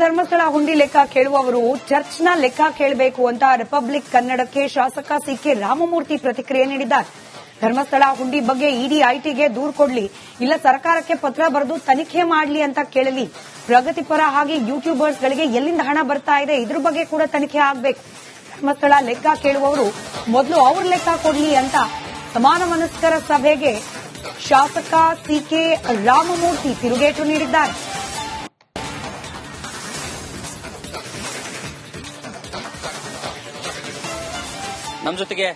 ಧರ್ಮಸ್ಥಳ ಹುಂಡಿ ಲೆಕ್ಕ ಕೇಳುವವರು ಚರ್ಚ್ನ ಲೆಕ್ಕ ಕೇಳಬೇಕು ಅಂತ ರಿಪಬ್ಲಿಕ್ ಕನ್ನಡಕ್ಕೆ ಶಾಸಕ ಸಿಕೆ ರಾಮಮೂರ್ತಿ ಪ್ರತಿಕ್ರಿಯೆ ನೀಡಿದ್ದಾರೆ. ಧರ್ಮಸ್ಥಳ ಹುಂಡಿ ಬಗ್ಗೆ ಇಡಿ ಐಟಿಗೆ ದೂರು ಕೊಡ್ಲಿ, ಇಲ್ಲ ಸರ್ಕಾರಕ್ಕೆ ಪತ್ರ ಬರೆದು ತನಿಖೆ ಮಾಡಲಿ ಅಂತ ಕೇಳಲಿ. ಪ್ರಗತಿಪರ ಹಾಗೆ ಯೂಟ್ಯೂಬರ್ಸ್ಗಳಿಗೆ ಎಲ್ಲಿಂದ ಹಣ ಬರ್ತಾ ಇದೆ ಇದ್ರ ಬಗ್ಗೆ ಕೂಡ ತನಿಖೆ ಆಗಬೇಕು. ಧರ್ಮಸ್ಥಳ ಲೆಕ್ಕ ಕೇಳುವವರು ಮೊದಲು ಅವ್ರ ಲೆಕ್ಕ ಕೊಡ್ಲಿ ಅಂತ ಸಮಾನ ಮನಸ್ಕರ ಸಭೆಗೆ ಶಾಸಕ ಸಿಕೆ ರಾಮಮೂರ್ತಿ ತಿರುಗೇಟು ನೀಡಿದ್ದಾರೆ. ನಮ್ಮ ಜೊತೆಗೆ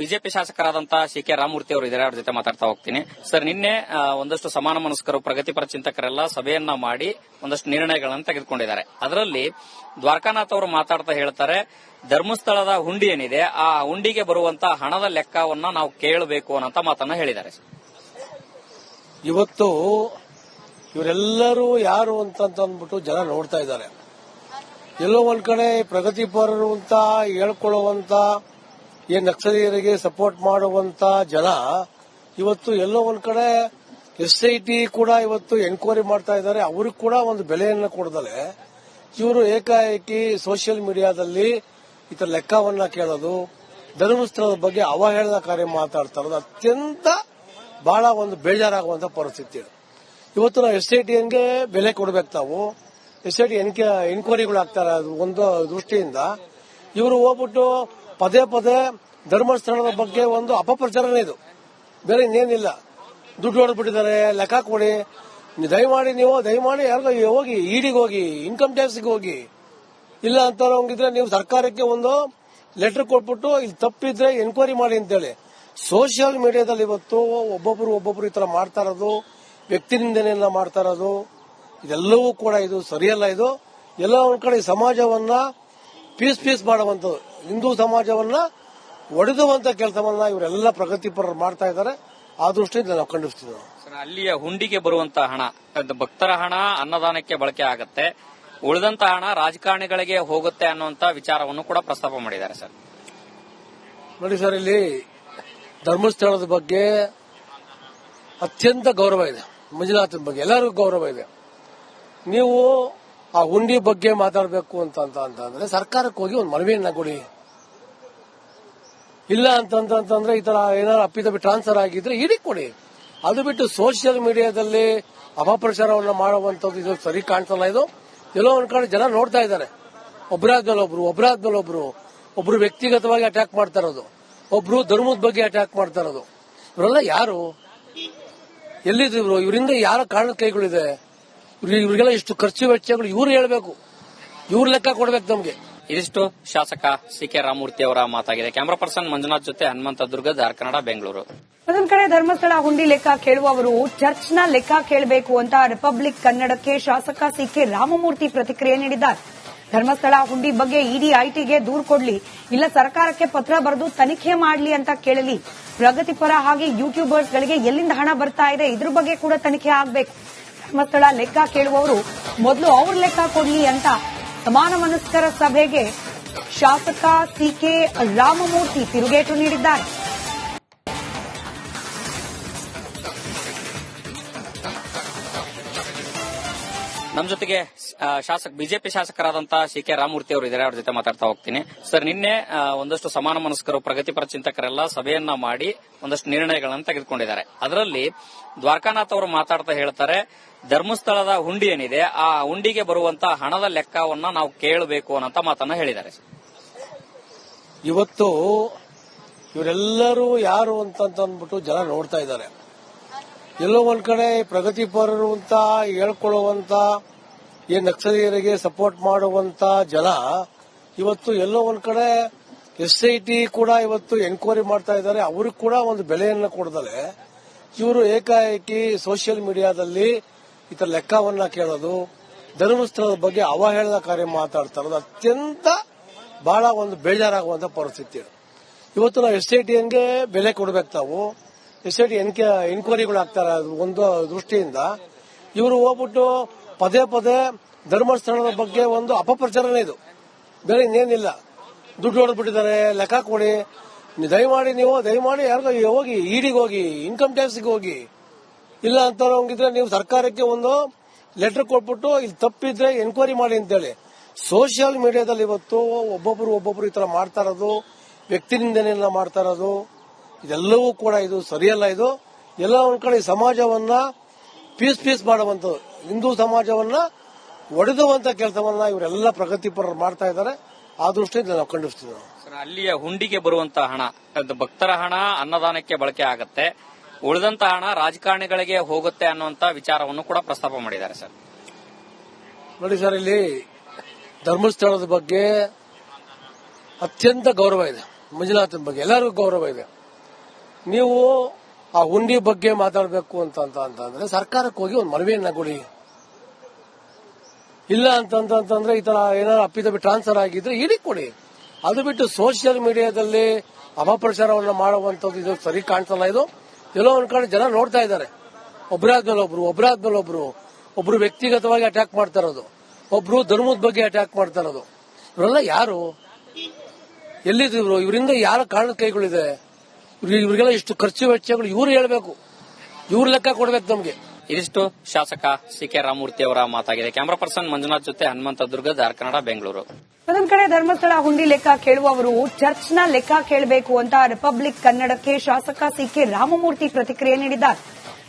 ಬಿಜೆಪಿ ಶಾಸಕರಾದಂತಹ ಸಿಕೆ ರಾಮಮೂರ್ತಿ ಅವರು ಇದ್ದಾರೆ. ಅವ್ರ ಜೊತೆ ಮಾತಾಡ್ತಾ ಹೋಗ್ತೀನಿ. ಸರ್, ನಿನ್ನೆ ಒಂದಷ್ಟು ಸಮಾನ ಮನಸ್ಕರು ಪ್ರಗತಿಪರ ಚಿಂತಕರೆಲ್ಲ ಸಭೆಯನ್ನ ಮಾಡಿ ಒಂದಷ್ಟು ನಿರ್ಣಯಗಳನ್ನು ತೆಗೆದುಕೊಂಡಿದ್ದಾರೆ. ಅದರಲ್ಲಿ ದ್ವಾರಕಾನಾಥ್ ಅವರು ಮಾತಾಡ್ತಾ ಹೇಳ್ತಾರೆ, ಧರ್ಮಸ್ಥಳದ ಹುಂಡಿ ಏನಿದೆ ಆ ಹುಂಡಿಗೆ ಬರುವಂತಹ ಹಣದ ಲೆಕ್ಕವನ್ನ ನಾವು ಕೇಳಬೇಕು ಅನ್ನೋ ಮಾತನ್ನ ಹೇಳಿದ್ದಾರೆ. ಇವತ್ತು ಇವರೆಲ್ಲರೂ ಯಾರು ಅಂತ ಅಂದ್ಬಿಟ್ಟು ಜನ ನೋಡ್ತಾ ಇದ್ದಾರೆ. ಎಲ್ಲೋ ಒಂದ್ ಕಡೆ ಪ್ರಗತಿಪರರು ಅಂತ ಹೇಳ್ಕೊಳ್ಳುವಂತ ಏನ್ ನಕ್ಸಲೀಯರಿಗೆ ಸಪೋರ್ಟ್ ಮಾಡುವಂತ ಜನ ಇವತ್ತು ಎಲ್ಲೋ ಒಂದ್ ಕಡೆ SIT ಕೂಡ ಇವತ್ತು ಎನ್ಕ್ವೈರಿ ಮಾಡ್ತಾ ಇದ್ದಾರೆ. ಅವ್ರಿಗೆ ಕೂಡ ಒಂದು ಬೆಲೆಯನ್ನು ಕೊಡದಲೆ ಇವರು ಏಕಾಏಕಿ ಸೋಷಿಯಲ್ ಮೀಡಿಯಾದಲ್ಲಿ ಈ ತರ ಲೆಕ್ಕವನ್ನ ಕೇಳೋದು, ಧರ್ಮಸ್ಥಳದ ಬಗ್ಗೆ ಅವಹೇಳನಕಾರಿ ಮಾತಾಡ್ತಾ ಅತ್ಯಂತ ಬಹಳ ಒಂದು ಬೇಜಾರಾಗುವಂತ ಪರಿಸ್ಥಿತಿ. ಇವತ್ತು ನಾವು SITಗೆ ಬೆಲೆ ಕೊಡಬೇಕು. ನಾವು SIT ಎನ್ಕ್ವೈರಿಗಳಾಗ್ತಾರೆ. ಅದು ಒಂದು ದೃಷ್ಟಿಯಿಂದ ಇವರು ಹೋಗ್ಬಿಟ್ಟು ಪದೇ ಪದೇ ಧರ್ಮಸ್ಥಳದ ಬಗ್ಗೆ ಒಂದು ಅಪಪ್ರಚಾರನೇ ಇದು, ಬೇರೆ ಇನ್ನೇನಿಲ್ಲ. ದುಡ್ಡು ಹೊಡೆದ್ಬಿಟ್ಟಿದ್ದಾರೆ, ಲೆಕ್ಕ ಕೊಡಿ, ದಯಮಾಡಿ ಯಾರಿಗೋ ಹೋಗಿ ಇಡಿಗೆ ಹೋಗಿ, ಇನ್ಕಮ್ ಟ್ಯಾಕ್ಸ್ಗೆ ಹೋಗಿ, ಇಲ್ಲ ಅಂತ ಹೋಗಿದ್ರೆ ನೀವು ಸರ್ಕಾರಕ್ಕೆ ಒಂದು ಲೆಟರ್ ಕೊಟ್ಬಿಟ್ಟು ಇಲ್ಲಿ ತಪ್ಪಿದ್ರೆ ಎನ್ಕ್ವೈರಿ ಮಾಡಿ ಅಂತೇಳಿ. ಸೋಷಿಯಲ್ ಮೀಡಿಯಾದಲ್ಲಿ ಇವತ್ತು ಒಬ್ಬೊಬ್ರು ಈ ತರ ಮಾಡ್ತಾ ಇರೋದು, ವ್ಯಕ್ತಿ ನಿಂದನೆಯನ್ನ ಮಾಡ್ತಾ ಇರೋದು, ಇದೆಲ್ಲವೂ ಕೂಡ ಇದು ಸರಿಯಲ್ಲ. ಇದು ಎಲ್ಲ ಒಂದ್ ಕಡೆ ಸಮಾಜವನ್ನ ಪೀಸ್ ಮಾಡುವಂಥದ್ದು, ಹಿಂದೂ ಸಮಾಜವನ್ನ ಒಡೆದುವಂತ ಕೆಲಸವನ್ನ ಇವರೆಲ್ಲ ಪ್ರಗತಿಪರರು ಮಾಡ್ತಾ ಇದ್ದಾರೆ. ಆ ದೃಷ್ಟಿಯಿಂದ ನಾವು ಖಂಡಿಸ್ತೀವಿ. ಅಲ್ಲಿಯ ಹುಂಡಿಗೆ ಬರುವಂತಹ ಹಣ ಭಕ್ತರ ಹಣ ಅನ್ನದಾನಕ್ಕೆ ಬಳಕೆ ಆಗುತ್ತೆ, ಉಳಿದಂತ ಹಣ ರಾಜಕಾರಣಿಗಳಿಗೆ ಹೋಗುತ್ತೆ ಅನ್ನುವಂತ ವಿಚಾರವನ್ನು ಕೂಡ ಪ್ರಸ್ತಾಪ ಮಾಡಿದ್ದಾರೆ. ಸರ್ ನೋಡಿ ಸರ್, ಇಲ್ಲಿ ಧರ್ಮಸ್ಥಳದ ಬಗ್ಗೆ ಅತ್ಯಂತ ಗೌರವ ಇದೆ, ಮಂಜುನಾಥನ ಬಗ್ಗೆ ಎಲ್ಲರಿಗೂ ಗೌರವ ಇದೆ. ನೀವು ಆ ಹುಂಡಿ ಬಗ್ಗೆ ಮಾತಾಡಬೇಕು ಅಂತಂದ್ರೆ ಸರ್ಕಾರಕ್ಕೆ ಹೋಗಿ ಒಂದು ಮನವಿಯನ್ನ ಕೊಡಿ. ಇಲ್ಲ ಅಂತಂದ್ರೆ ಈ ತರ ಏನಾದ್ರು ಅಪ್ಪಿತಪ್ಪಿ ಟ್ರಾನ್ಸ್ಫರ್ ಆಗಿದ್ರೆ ಇಡಿ ಕೊಡಿ. ಅದು ಬಿಟ್ಟು ಸೋಷಿಯಲ್ ಮೀಡಿಯಾದಲ್ಲಿ ಅಪಪ್ರಚಾರವನ್ನ ಮಾಡುವಂತದ್ದು ಇದು ಸರಿ ಕಾಣಿಸಲ್ಲ. ಇದು ಎಲ್ಲೋ ಒಂದ್ ಕಡೆ ಜನ ನೋಡ್ತಾ ಇದ್ದಾರೆ. ಒಬ್ಬರಾದ್ಮೇಲೆ ಒಬ್ರು ವ್ಯಕ್ತಿಗತವಾಗಿ ಅಟ್ಯಾಕ್ ಮಾಡ್ತಾ ಇರೋದು, ಒಬ್ರು ಧರ್ಮದ ಬಗ್ಗೆ ಅಟ್ಯಾಕ್ ಮಾಡ್ತಾ ಇರೋದು. ಇವರೆಲ್ಲ ಯಾರು, ಎಲ್ಲಿದ್ರು ಇವರು? ಇವರಿಂದ ಯಾರ ಕಾರಣದ ಕೈಗಳಿದೆ? ಇವ್ರಿಗೆಲ್ಲ ಇಷ್ಟು ಖರ್ಚು ವೆಚ್ಚಗಳು ಇವ್ರು ಹೇಳ್ಬೇಕು, ಇವ್ರ ಲೆಕ್ಕ ಕೊಡ್ಬೇಕು ನಮ್ಗೆ. ಇದಿಷ್ಟು ಶಾಸಕ ಸಿಕೆ ರಾಮಮೂರ್ತಿ ಅವರ ಮಾತಾಗಿದೆ. ಕ್ಯಾಮರಾ ಪರ್ಸನ್ ಮಂಜುನಾಥ್ ಜೊತೆ ಹನುಮಂತ ದುರ್ಗ, ಧಾರ್ ಕನ್ನಡ, ಬೆಂಗಳೂರು. ಅದೊಂದ್ ಕಡೆ ಧರ್ಮಸ್ಥಳ ಹುಂಡಿ ಲೆಕ್ಕ ಕೇಳುವವರು ಚರ್ಚ್ನ ಲೆಕ್ಕ ಕೇಳಬೇಕು ಅಂತ ರಿಪಬ್ಲಿಕ್ ಕನ್ನಡಕ್ಕೆ ಶಾಸಕ ಸಿಕೆ ರಾಮಮೂರ್ತಿ ಪ್ರತಿಕ್ರಿಯೆ ನೀಡಿದ್ದಾರೆ. ಧರ್ಮಸ್ಥಳ ಹುಂಡಿ ಬಗ್ಗೆ ಇಡಿ ಐಟಿಗೆ ದೂರು ಕೊಡ್ಲಿ, ಇಲ್ಲ ಸರ್ಕಾರಕ್ಕೆ ಪತ್ರ ಬರೆದು ತನಿಖೆ ಮಾಡಲಿ ಅಂತ ಕೇಳಲಿ. ಪ್ರಗತಿಪರ ಹಾಗೆ ಯೂಟ್ಯೂಬರ್ಸ್ಗಳಿಗೆ ಎಲ್ಲಿಂದ ಹಣ ಬರ್ತಾ ಇದೆ ಇದ್ರ ಬಗ್ಗೆ ಕೂಡ ತನಿಖೆ ಆಗಬೇಕು. ಧರ್ಮಸ್ಥಳ ಲೆಕ್ಕ ಕೇಳುವವರು ಮೊದಲು ಅವ್ರ ಲೆಕ್ಕ ಕೊಡ್ಲಿ ಅಂತ ಸಮಾನ ಮನಸ್ಕರ ಸಭೆಗೆ ಶಾಸಕ ಸಿಕೆ ರಾಮಮೂರ್ತಿ ತಿರುಗೇಟು ನೀಡಿದ್ದಾರೆ. ನಮ್ಮ ಜೊತೆಗೆ ಬಿಜೆಪಿ ಶಾಸಕರಾದಂತಹ ಸಿಕೆ ರಾಮಮೂರ್ತಿ ಅವರು ಇದ್ದಾರೆ. ಅವ್ರ ಜೊತೆ ಮಾತಾಡ್ತಾ ಹೋಗ್ತೀನಿ. ಸರ್, ನಿನ್ನೆ ಒಂದಷ್ಟು ಸಮಾನ ಮನಸ್ಕರು ಪ್ರಗತಿಪರ ಚಿಂತಕರೆಲ್ಲ ಸಭೆಯನ್ನ ಮಾಡಿ ಒಂದಷ್ಟು ನಿರ್ಣಯಗಳನ್ನು ತೆಗೆದುಕೊಂಡಿದ್ದಾರೆ. ಅದರಲ್ಲಿ ದ್ವಾರಕಾನಾಥ್ ಅವರು ಮಾತಾಡ್ತಾ ಹೇಳ್ತಾರೆ, ಧರ್ಮಸ್ಥಳದ ಹುಂಡಿ ಏನಿದೆ ಆ ಹುಂಡಿಗೆ ಬರುವಂತಹ ಹಣದ ಲೆಕ್ಕವನ್ನ ನಾವು ಕೇಳಬೇಕು ಅನ್ನೋ ಮಾತನ್ನ ಹೇಳಿದ್ದಾರೆ. ಇವತ್ತು ಇವರೆಲ್ಲರೂ ಯಾರು ಅಂತ ಅಂದ್ಬಿಟ್ಟು ಜನ ನೋಡ್ತಾ ಇದ್ದಾರೆ. ಎಲ್ಲೋ ಒಂದ್ ಕಡೆ ಪ್ರಗತಿಪರರು ಅಂತ ಹೇಳ್ಕೊಳ್ಳುವಂತ ಏನ್ ನಕ್ಸಲೀಯರಿಗೆ ಸಪೋರ್ಟ್ ಮಾಡುವಂತ ಜನ ಇವತ್ತು ಎಲ್ಲೋ ಒಂದ್ ಕಡೆ SIT ಕೂಡ ಇವತ್ತು ಎನ್ಕ್ವೈರಿ ಮಾಡ್ತಾ ಇದ್ದಾರೆ. ಅವ್ರಿಗೆ ಕೂಡ ಒಂದು ಬೆಲೆಯನ್ನು ಕೊಡದಲೆ ಇವರು ಏಕಾಏಕಿ ಸೋಷಿಯಲ್ ಮೀಡಿಯಾದಲ್ಲಿ ಈ ತರ ಲೆಕ್ಕವನ್ನ ಕೇಳೋದು, ಧರ್ಮಸ್ಥಳದ ಬಗ್ಗೆ ಅವಹೇಳನಕಾರಿ ಮಾತಾಡ್ತಾ ಇರೋದು ಅತ್ಯಂತ ಬಹಳ ಒಂದು ಬೇಜಾರಾಗುವಂತ ಪರಿಸ್ಥಿತಿ. ಇವತ್ತು ನಾವು SITಗೆ ಬೆಲೆ ಕೊಡಬೇಕು. ನಾವು SIT ಎನ್ಕ್ವೈರಿಗಳಾಗ್ತಾರೆ. ಅದು ಒಂದು ದೃಷ್ಟಿಯಿಂದ ಇವರು ಹೋಗ್ಬಿಟ್ಟು ಪದೇ ಪದೇ ಧರ್ಮಸ್ಥಳದ ಬಗ್ಗೆ ಒಂದು ಅಪಪ್ರಚಾರನೇ ಇದು, ಬೇರೆ ಇನ್ನೇನಿಲ್ಲ. ದುಡ್ಡು ಹೊಡೆದ್ಬಿಟ್ಟಿದ್ದಾರೆ, ಲೆಕ್ಕ ಕೊಡಿ, ದಯಮಾಡಿ ಯಾರಿಗೋ ಹೋಗಿ ಇಡಿಗೆ ಹೋಗಿ, ಇನ್ಕಮ್ ಟ್ಯಾಕ್ಸ್ಗೆ ಹೋಗಿ, ಇಲ್ಲ ಅಂತ ಹೋಗಿದ್ರೆ ನೀವು ಸರ್ಕಾರಕ್ಕೆ ಒಂದು ಲೆಟರ್ ಕೊಟ್ಬಿಟ್ಟು ಇಲ್ಲಿ ತಪ್ಪಿದ್ರೆ ಎನ್ಕ್ವೈರಿ ಮಾಡಿ ಅಂತೇಳಿ ಸೋಷಿಯಲ್ ಮೀಡಿಯಾದಲ್ಲಿ ಇವತ್ತು ಒಬ್ಬೊಬ್ರು ಈ ತರ ಮಾಡ್ತಾ ಇರೋದು, ವ್ಯಕ್ತಿ ನಿಂದನೆಯನ್ನ ಮಾಡ್ತಾ ಇರೋದು, ಇದೆಲ್ಲವೂ ಕೂಡ ಇದು ಸರಿಯಲ್ಲ. ಇದು ಎಲ್ಲ ಒಂದ್ ಕಡೆ ಸಮಾಜವನ್ನ ಪೀಸ್ ಮಾಡುವಂಥದ್ದು, ಹಿಂದೂ ಸಮಾಜವನ್ನ ಒಡೆದುವಂತ ಕೆಲಸವನ್ನ ಇವರೆಲ್ಲ ಪ್ರಗತಿಪರರು ಮಾಡ್ತಾ ಇದ್ದಾರೆ. ಆ ದೃಷ್ಟಿಯಿಂದ ನಾವು ಖಂಡಿಸ್ತೀವಿ. ಸರ್, ಅಲ್ಲಿಯ ಹುಂಡಿಗೆ ಬರುವಂತಹ ಹಣ, ಅದು ಭಕ್ತರ ಹಣ ಅನ್ನದಾನಕ್ಕೆ ಬಳಕೆ ಆಗತ್ತೆ, ಉಳಿದಂತ ಹಣ ರಾಜಕಾರಣಿಗಳಿಗೆ ಹೋಗುತ್ತೆ ಅನ್ನುವಂತ ವಿಚಾರವನ್ನು ಕೂಡ ಪ್ರಸ್ತಾಪ ಮಾಡಿದ್ದಾರೆ. ಸರ್ ನೋಡಿ ಸರ್, ಇಲ್ಲಿ ಧರ್ಮಸ್ಥಳದ ಬಗ್ಗೆ ಅತ್ಯಂತ ಗೌರವ ಇದೆ, ಮಂಜುನಾಥನ ಬಗ್ಗೆ ಎಲ್ಲರಿಗೂ ಗೌರವ ಇದೆ. ನೀವು ಆ ಹುಂಡಿ ಬಗ್ಗೆ ಮಾತಾಡಬೇಕು ಅಂತಂದ್ರೆ ಸರ್ಕಾರಕ್ಕೆ ಹೋಗಿ ಒಂದು ಮನವಿಯನ್ನ ಕೊಡಿ. ಇಲ್ಲ ಅಂತಂದ್ರೆ ಈ ತರ ಏನಾದ್ರು ಅಪ್ಪಿತಪ್ಪಿ ಟ್ರಾನ್ಸ್ಫರ್ ಆಗಿದ್ರೆ ಇಡಿ ಕೊಡಿ. ಅದು ಬಿಟ್ಟು ಸೋಷಿಯಲ್ ಮೀಡಿಯಾದಲ್ಲಿ ಅಪಪ್ರಚಾರವನ್ನ ಮಾಡುವಂತದ್ದು ಇದು ಸರಿ ಕಾಣಿಸಲ್ಲ. ಇದು ಎಲ್ಲೋ ಒಂದ್ ಕಡೆ ಜನ ನೋಡ್ತಾ ಇದ್ದಾರೆ, ಒಬ್ಬರಾದ್ಮೇಲೆ ಒಬ್ರು ವ್ಯಕ್ತಿಗತವಾಗಿ ಅಟ್ಯಾಕ್ ಮಾಡ್ತಾ ಇರೋದು, ಒಬ್ರು ಧರ್ಮದ ಬಗ್ಗೆ ಅಟ್ಯಾಕ್ ಮಾಡ್ತಾ ಇರೋದು. ಇವರೆಲ್ಲ ಯಾರು, ಎಲ್ಲಿದ್ರು, ಇವರಿಂದ ಯಾರ ಕಾರಣ ಕೈಗಳಿದೆ, ಇವ್ರಿಗೆಲ್ಲ ಇಷ್ಟು ಖರ್ಚು ವೆಚ್ಚಗಳು ಇವ್ರು ಹೇಳ್ಬೇಕು, ಇವ್ರ ಲೆಕ್ಕ ಕೊಡ್ಬೇಕು ನಮ್ಗೆ. ಇದಿಷ್ಟು ಶಾಸಕ ಸಿ.ಕೆ. ರಾಮಮೂರ್ತಿ ಅವರ ಮಾತಾಗಿದೆ. ಕ್ಯಾಮರಾ ಪರ್ಸನ್ ಮಂಜುನಾಥ್ ಜೊತೆ ಹನುಮಂತ ದುರ್ಗ, ದಾರ್ ಕನ್ನಡ, ಬೆಂಗಳೂರು. ಅದೊಂದ್ ಕಡೆ ಧರ್ಮಸ್ಥಳ ಹುಂಡಿ ಲೆಕ್ಕ ಕೇಳುವವರು ಚರ್ಚ್ನ ಲೆಕ್ಕ ಕೇಳಬೇಕು ಅಂತ ರಿಪಬ್ಲಿಕ್ ಕನ್ನಡಕ್ಕೆ ಶಾಸಕ ಸಿ.ಕೆ. ರಾಮಮೂರ್ತಿ ಪ್ರತಿಕ್ರಿಯೆ ನೀಡಿದ್ದಾರೆ.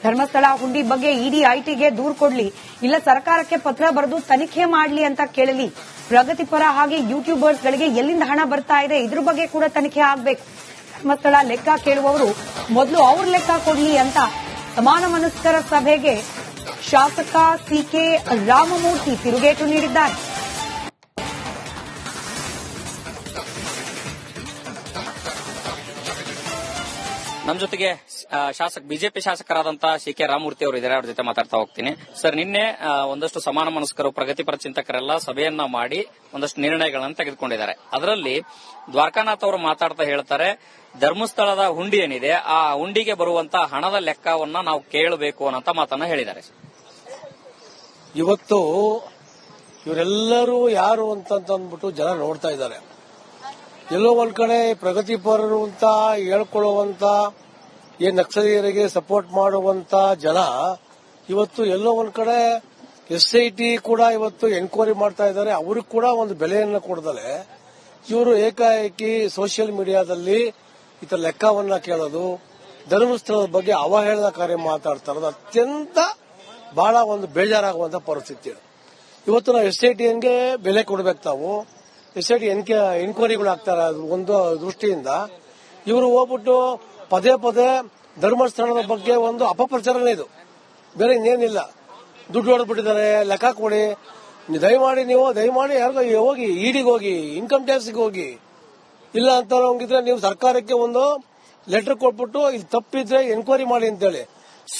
ಧರ್ಮಸ್ಥಳ ಹುಂಡಿ ಬಗ್ಗೆ ಇಡಿ ಐಟಿಗೆ ದೂರು ಕೊಡ್ಲಿ, ಇಲ್ಲ ಸರ್ಕಾರಕ್ಕೆ ಪತ್ರ ಬರೆದು ತನಿಖೆ ಮಾಡಲಿ ಅಂತ ಕೇಳಲಿ. ಪ್ರಗತಿಪರ ಹಾಗೆ ಯೂಟ್ಯೂಬರ್ಸ್ ಗಳಿಗೆ ಎಲ್ಲಿಂದ ಹಣ ಬರ್ತಾ ಇದೆ ಇದ್ರ ಬಗ್ಗೆ ಕೂಡ ತನಿಖೆ ಆಗಬೇಕು. ಧರ್ಮಸ್ಥಳ ಲೆಕ್ಕ ಕೇಳುವವರು ಮೊದಲು ಅವ್ರ ಲೆಕ್ಕ ಕೊಡ್ಲಿ ಅಂತ ಸಮಾನ ಮನಸ್ಕರ ಸಭೆಗೆ ಶಾಸಕ ಸಿ.ಕೆ. ರಾಮಮೂರ್ತಿ ತಿರುಗೇಟು ನೀಡಿದ್ದಾರೆ. ನಮ್ಮ ಜೊತೆಗೆ ಬಿಜೆಪಿ ಶಾಸಕರಾದಂತಹ ಸಿ.ಕೆ. ರಾಮಮೂರ್ತಿ ಅವರು ಇದ್ದಾರೆ, ಅವ್ರ ಜೊತೆ ಮಾತಾಡ್ತಾ ಹೋಗ್ತೀನಿ. ಸರ್, ನಿನ್ನೆ ಒಂದಷ್ಟು ಸಮಾನ ಮನಸ್ಕರು, ಪ್ರಗತಿಪರ ಚಿಂತಕರೆಲ್ಲ ಸಭೆಯನ್ನ ಮಾಡಿ ಒಂದಷ್ಟು ನಿರ್ಣಯಗಳನ್ನು ತೆಗೆದುಕೊಂಡಿದ್ದಾರೆ. ಅದರಲ್ಲಿ ದ್ವಾರಕಾನಾಥ್ ಅವರು ಮಾತಾಡ್ತಾ ಹೇಳ್ತಾರೆ, ಧರ್ಮಸ್ಥಳದ ಹುಂಡಿ ಏನಿದೆ ಆ ಹುಂಡಿಗೆ ಬರುವಂತಹ ಹಣದ ಲೆಕ್ಕವನ್ನ ನಾವು ಕೇಳಬೇಕು ಅನ್ನೋ ಮಾತನ್ನ ಹೇಳಿದ್ದಾರೆ. ಇವತ್ತು ಇವರೆಲ್ಲರೂ ಯಾರು ಅಂತಂದ್ಬಿಟ್ಟು ಜನ ನೋಡ್ತಾ ಇದ್ದಾರೆ. ಎಲ್ಲೋ ಒಂದ್ ಕಡೆ ಪ್ರಗತಿಪರರು ಅಂತ ಹೇಳ್ಕೊಳ್ಳುವಂತ ಏನ್ ನಕ್ಸಲೀಯರಿಗೆ ಸಪೋರ್ಟ್ ಮಾಡುವಂತ ಜನ ಇವತ್ತು ಎಲ್ಲೋ ಒಂದ್ ಕಡೆ SIT ಕೂಡ ಇವತ್ತು ಎನ್ಕ್ವೈರಿ ಮಾಡ್ತಾ ಇದ್ದಾರೆ. ಅವ್ರಿಗೆ ಕೂಡ ಒಂದು ಬೆಲೆಯನ್ನು ಕೊಡದಲೆ ಇವರು ಏಕಾಏಕಿ ಸೋಷಿಯಲ್ ಮೀಡಿಯಾದಲ್ಲಿ ಈ ತರ ಲೆಕ್ಕವನ್ನ ಕೇಳೋದು, ಧರ್ಮಸ್ಥಳದ ಬಗ್ಗೆ ಅವಹೇಳನಕಾರಿ ಮಾತಾಡ್ತಾ ಇರೋದು ಅತ್ಯಂತ ಬಹಳ ಒಂದು ಬೇಜಾರಾಗುವಂತ ಪರಿಸ್ಥಿತಿ. ಇವತ್ತು ನಾವು SITಗೆ ಬೆಲೆ ಕೊಡಬೇಕು. ತಾವು SIT ಎನ್ಕ್ವೈರಿಗಳು ಆಗ್ತಾರೆ ಒಂದು ದೃಷ್ಟಿಯಿಂದ. ಇವರು ಹೋಗ್ಬಿಟ್ಟು ಪದೇ ಧರ್ಮಸ್ಥಳದ ಬಗ್ಗೆ ಒಂದು ಅಪಪ್ರಚಾರನೇ ಇದು, ಬೇರೆ ಇನ್ನೇನಿಲ್ಲ. ದುಡ್ಡು ಹೊಡೆದ್ಬಿಟ್ಟಿದ್ದಾರೆ, ಲೆಕ್ಕ ಕೊಡಿ, ದಯಮಾಡಿ ಯಾರಿಗೋ ಹೋಗಿ ಇಡಿಗೆ ಹೋಗಿ, ಇನ್ಕಮ್ ಟ್ಯಾಕ್ಸ್ಗೆ ಹೋಗಿ, ಇಲ್ಲ ಅಂತ ಹೋಗಿದ್ರೆ ನೀವು ಸರ್ಕಾರಕ್ಕೆ ಒಂದು ಲೆಟರ್ ಕೊಟ್ಬಿಟ್ಟು ಇಲ್ಲಿ ತಪ್ಪಿದ್ರೆ ಎನ್ಕ್ವೈರಿ ಮಾಡಿ ಅಂತೇಳಿ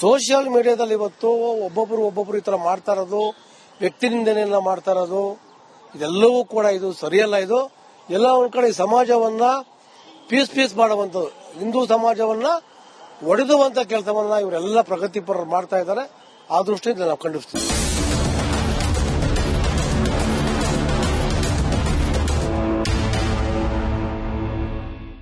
ಸೋಷಿಯಲ್ ಮೀಡಿಯಾದಲ್ಲಿ ಇವತ್ತು ಒಬ್ಬೊಬ್ರು ಈ ತರ ಮಾಡ್ತಾ ಇರೋದು, ವ್ಯಕ್ತಿ ನಿಂದನೆಯನ್ನ ಮಾಡ್ತಾ ಇರೋದು, ಇದೆಲ್ಲವೂ ಕೂಡ ಇದು ಸರಿಯಲ್ಲ. ಇದು ಎಲ್ಲ ಒಂದ್ ಕಡೆ ಸಮಾಜವನ್ನ ಪೀಸ್ ಮಾಡುವಂಥದ್ದು, ಹಿಂದೂ ಸಮಾಜವನ್ನ ಒಡೆದುವಂತ ಕೆಲಸವನ್ನ ಇವರೆಲ್ಲ ಪ್ರಗತಿಪರರು ಮಾಡ್ತಾ ಇದ್ದಾರೆ. ಆ ದೃಷ್ಟಿಯಿಂದ ನಾವು ಖಂಡಿಸ್ತೀವಿ.